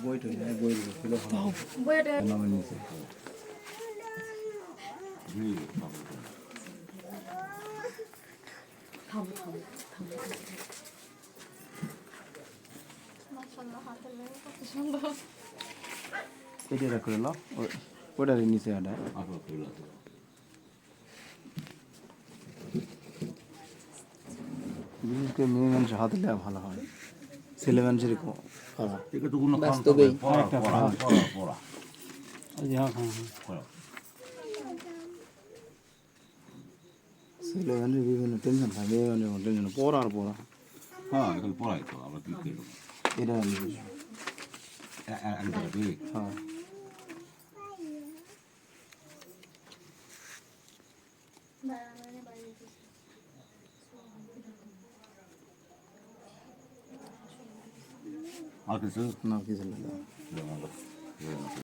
বইটা বইটা নামে নিয়েছে কেটে রাখ করে নাও ওটার নিচে আটা বিশেষ করে মেয়ে মানুষের হাতে দেওয়া ভালো হয় ছেলে মানুষের খারাপ বাস্তবেই ছেলে মানুষের বিভিন্ন টেনশন থাকে মেয়ে মানুষের টেনশন পড়া আর পড়া হ্যাঁ এখন পড়াই তো আমরা কি করবো এটা আমি বুঝি হ্যাঁ আর কিছু না কিছু লাগে